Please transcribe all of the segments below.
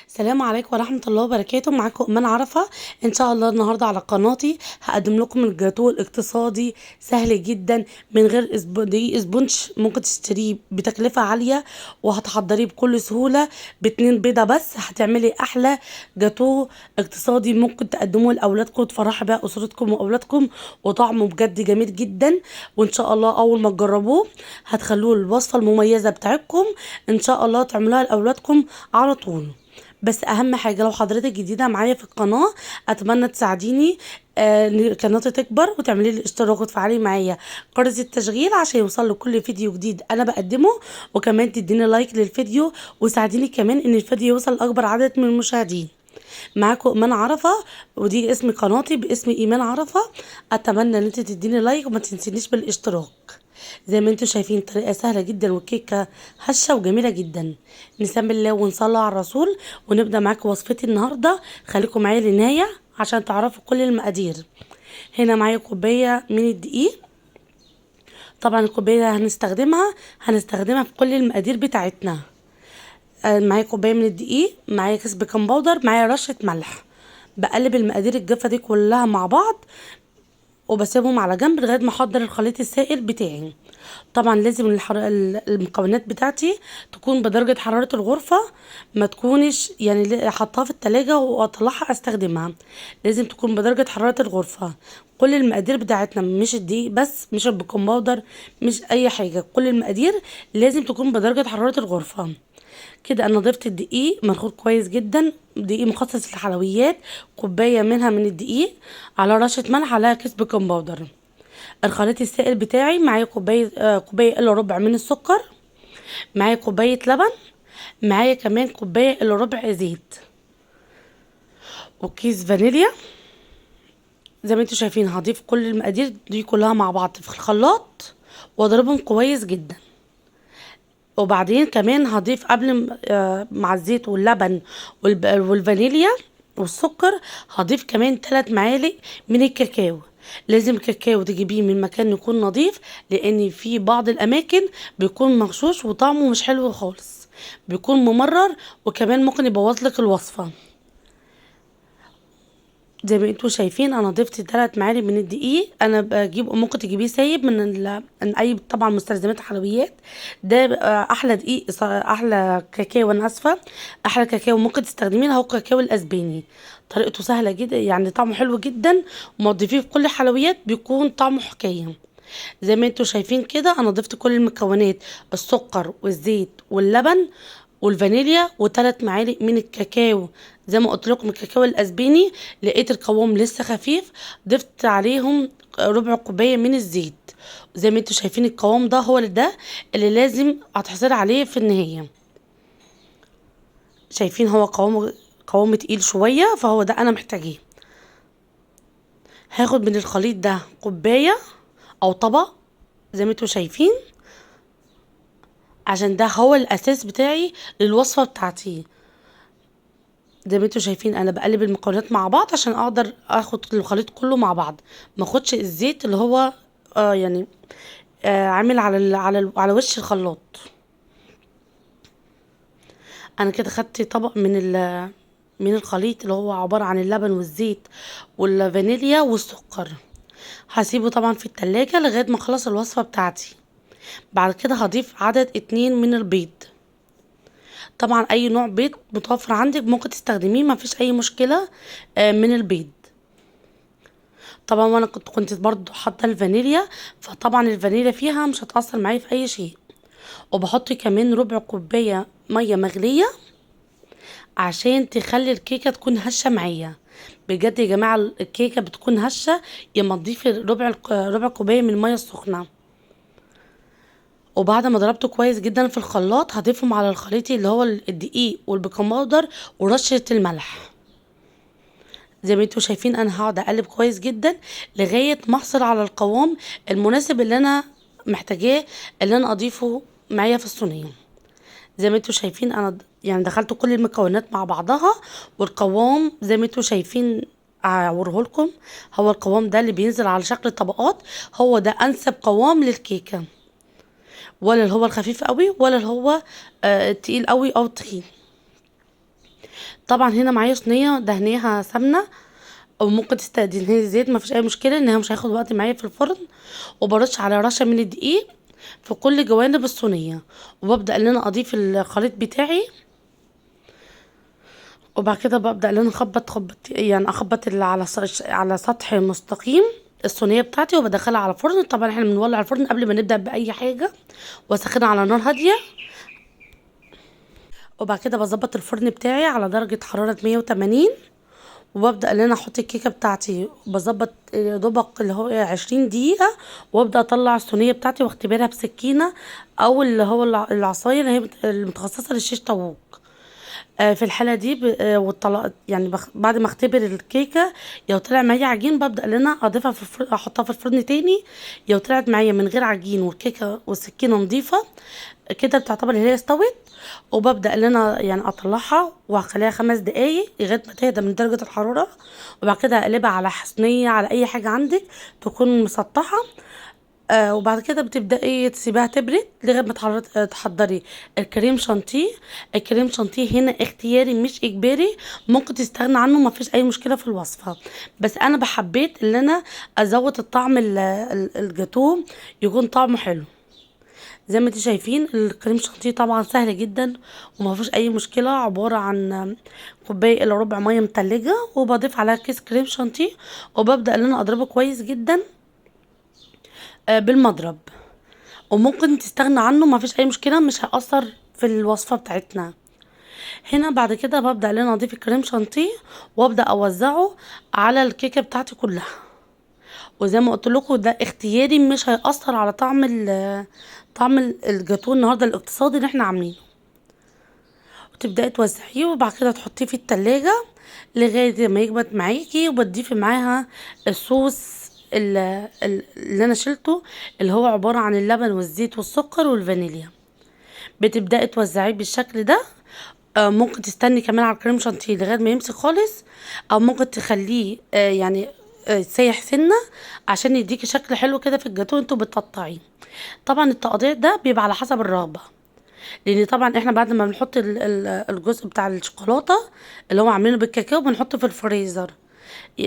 السلام عليكم ورحمة الله وبركاته. معاكم إيمان عرفة. إن شاء الله النهاردة على قناتي هقدم لكم الجاتوه الاقتصادي سهل جدا من غير دقيق اسبونش، ممكن تشتريه بتكلفة عالية وهتحضريه بكل سهولة. باتنين بيضة بس هتعملي أحلى جاتوه اقتصادي ممكن تقدموه لأولادكم وتفرحوا بقى أسرتكم وأولادكم، وطعمه بجد جميل جدا. وإن شاء الله أول ما تجربوه هتخلوه الوصفة المميزة بتاعتكم، إن شاء الله تعملوها لأولادكم على طول. بس اهم حاجه، لو حضرتك جديده معايا في القناه اتمنى تساعديني إن قناتي تكبر وتعملي لي اشتراك وتفعلي معايا جرس التشغيل عشان يوصل له كل فيديو جديد انا بقدمه، وكمان تديني لايك للفيديو وساعديني كمان ان الفيديو يوصل لاكبر عدد من المشاهدين. معاكم ايمان عرفه، ودي اسم قناتي باسم ايمان عرفه. اتمنى ان انت تديني لايك وما تنسينيش بالاشتراك. زي ما انتم شايفين طريقة سهلة جدا والكيكة هشة وجميلة جدا. نسمي الله ونصلي على الرسول ونبدأ معاكم وصفتي النهاردة. خليكم معايا للنهاية عشان تعرفوا كل المقادير. هنا معايا كوباية من الدقيق. طبعا الكوباية هنستخدمها في كل المقادير بتاعتنا. معايا كوباية من الدقيق، معايا كيس بيكنج باودر، معايا رشة ملح. بقلب المقادير الجافة دي كلها مع بعض وبسيبهم على جنب لغايه ما احضر الخليط السائل بتاعي. طبعا لازم المكونات بتاعتي تكون بدرجه حراره الغرفه، ما تكونش يعني حطها في التلاجة واطلعها استخدمها. لازم تكون بدرجه حراره الغرفه. كل المقادير بتاعتنا، مش الدقيق بس، مش البيكنج باودر، مش اي حاجه، كل المقادير لازم تكون بدرجه حراره الغرفه. كده انا ضفت الدقيق منخول كويس جدا، دقيق مخصص للحلويات، كوبايه منها من الدقيق على رشه ملح عليها كيس بيكنج باودر. الخليط السائل بتاعي معايا كوبايه الا ربع من السكر، معايا كوبايه لبن، معايا كمان كوبايه الا ربع زيت، وكيس فانيليا. زي ما انتم شايفين هضيف كل المقادير دي كلها مع بعض في الخلاط واضربهم كويس جدا. وبعدين كمان هضيف قبل مع الزيت واللبن والفانيليا والسكر، هضيف كمان 3 معالق من الكاكاو. لازم الكاكاو تجيبيه من مكان يكون نظيف، لان في بعض الاماكن بيكون مغشوش وطعمه مش حلو خالص، بيكون ممرر وكمان ممكن يبوظ لك الوصفه. زي ما انتوا شايفين انا ضفت 3 معالق من الدقيق. انا بجيب، ممكن تجيبيه سايب من اي طبعا مستلزمات حلويات. ده بقى احلى دقيق، احلى كاكاو، انا اسفه، احلى كاكاو ممكن تستخدميه هو الكاكاو الاسباني. طريقته سهله جدا، يعني طعمه حلو جدا، وما تضيفيه في كل الحلويات بيكون طعمه حكايه. زي ما انتوا شايفين كده انا ضفت كل المكونات، السكر والزيت واللبن والفانيليا و3 معالق من الكاكاو. زي ما قلت لكم الكاكاو الاسباني، لقيت القوام لسه خفيف، ضفت عليهم ربع كوبايه من الزيت. زي ما انتوا شايفين القوام ده هو ده اللي لازم هتحصل عليه في النهايه. شايفين هو قوام تقيل شويه، فهو ده انا محتاجاه. هاخد من الخليط ده كوبايه او طبق زي ما انتوا شايفين، عشان ده هو الاساس بتاعي للوصفه بتاعتي. زي ما انتوا شايفين انا بقلب المكونات مع بعض عشان اقدر اخد الخليط كله مع بعض، ما اخدش الزيت اللي هو يعني عامل على وش الخلاط. انا كده خدت طبق من الخليط اللي هو عبارة عن اللبن والزيت والفانيليا والسكر. هسيبه طبعا في التلاجة لغاية ما اخلص الوصفة بتاعتي. بعد كده هضيف عدد 2 من البيض. طبعا اي نوع بيض متوفر عندك ممكن تستخدميه، ما فيش اي مشكلة من البيض. طبعا وانا كنت برضو حاطه الفانيليا، فطبعا الفانيليا فيها مش هتأثر معايا في اي شيء. وبحط كمان ربع كوبايه ميه مغليه عشان تخلي الكيكه تكون هشه معايا. بجد يا جماعه الكيكه بتكون هشه لما تضيفي ربع كوبايه من الميه السخنه. وبعد ما ضربته كويس جدا في الخلاط هضيفهم على الخليط اللي هو الدقيق والبيكنج باودر ورشه الملح. زي ما انتوا شايفين انا هقعد اقلب كويس جدا لغايه ما احصل على القوام المناسب اللي انا محتاجاه، اللي انا اضيفه معايا في الصينيه. زي ما انتوا شايفين انا يعني دخلت كل المكونات مع بعضها، والقوام زي ما انتوا شايفين هوريه لكم. هو القوام ده اللي بينزل على شكل طبقات، هو ده انسب قوام للكيكه، ولا اللي هو الخفيف قوي ولا اللي هو التقيل قوي او تخين. طبعا هنا معايا صينيه دهنيها سمنه، او ممكن تستخدمي زيت، ما فيش اي مشكله، ان هي مش هياخد وقت معايا في الفرن. وبرش على رشه من الدقيق في كل جوانب الصينيه، وببدا ان انا اضيف الخليط بتاعي. وبعد كده ببدا ان انا اخبط اللي على سطح مستقيم الصينيه بتاعتي، وبدخلها على الفرن. طبعا احنا بنولع الفرن قبل ما نبدا باي حاجه، واسخنها على نار هاديه. وبعد كده بظبط الفرن بتاعي على درجه حراره 180، وببدأ ان انا احط الكيكة بتاعتي، بظبط يا دوبك اللي هو 20 دقيقة. وابدأ اطلع الصينية بتاعتي واختبرها بسكينة، او اللي هو العصاية اللي هي المتخصصة للشيش طاووق. في الحالة دي يعني بعد ما اختبر الكيكة، لو طلع معايا عجين ببدأ ان انا اضيفها في الفرن، احطها في الفرن تاني. لو طلعت معايا من غير عجين والكيكة والسكينة نضيفة، كده بتعتبر ان هي استوت. وببدأ ان انا يعني اطلعها وهخليها 5 دقايق لغاية ما تهدى من درجة الحرارة. وبعد كده اقلبها على صينية، على اي حاجة عندك تكون مسطحة. وبعد كده بتبدأي تسيبيها تبرد لغاية ما تحضري الكريم شانتيه. الكريم شانتيه هنا اختياري مش اجباري، ممكن تستغنى عنه، ما فيش اي مشكلة في الوصفة. بس انا بحبيت ان انا ازود الطعم الجاتوه يكون طعمه حلو. زي ما انتم شايفين الكريم شانتيه طبعا سهل جدا وما فيش اي مشكله. عباره عن كوبايه الا ربع ميه متلجه، وبضيف عليها كيس كريم شانتيه، وببدا ان انا اضربه كويس جدا بالمضرب. وممكن تستغنى عنه، ما فيش اي مشكله، مش هيأثر في الوصفه بتاعتنا. هنا بعد كده ببدا ان انا اضيف الكريم شانتيه، وابدا اوزعه على الكيكه بتاعتي كلها. وزي ما قلت لكم ده اختياري، مش هيأثر على طعم الجاتوه النهارده الاقتصادي اللي احنا عاملينه. وتبداي توزعيه، وبعد كده تحطيه في التلاجة لغايه ما يجمد معاكي. وبتضيفي معاها الصوص اللي انا شلته، اللي هو عباره عن اللبن والزيت والسكر والفانيليا. بتبداي توزعيه بالشكل ده. ممكن تستني كمان على الكريم شانتيه لغايه ما يمسك خالص، او ممكن تخليه يعني سايح سنه، عشان يديكي شكل حلو كده في الجاتوه انتوا بتقطعيه. طبعا التقطيع ده بيبقى على حسب الرغبه، لان طبعا احنا بعد ما بنحط الجزء بتاع الشوكولاته اللي هو عاملينه بالكاكاو بنحطه في الفريزر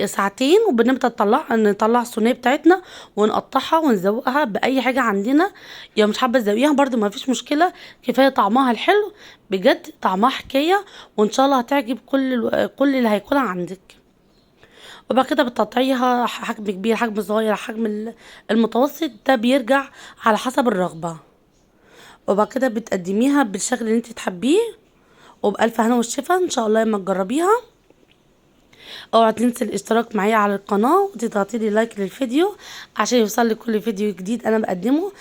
ساعتين، وبنبدا نطلع الصينيه بتاعتنا ونقطعها ونزوقها باي حاجه عندنا. يا مش حابه تزوقيها برده ما فيش مشكله، كفايه طعمها الحلو بجد، طعمها حكايه. وان شاء الله هتعجب كل اللي هياكلها عندك. وبعد كده بتقطعيها حجم كبير، حجم صغير، حجم المتوسط، ده بيرجع على حسب الرغبه. وبعد كده بتقدميها بالشكل اللي انت تحبيه، وبألف هنا والشفا ان شاء الله لما تجربيها. اوعى تنسي الاشتراك معايا على القناه، وتضغطي لي لايك للفيديو عشان يوصل لك كل فيديو جديد انا بقدمه.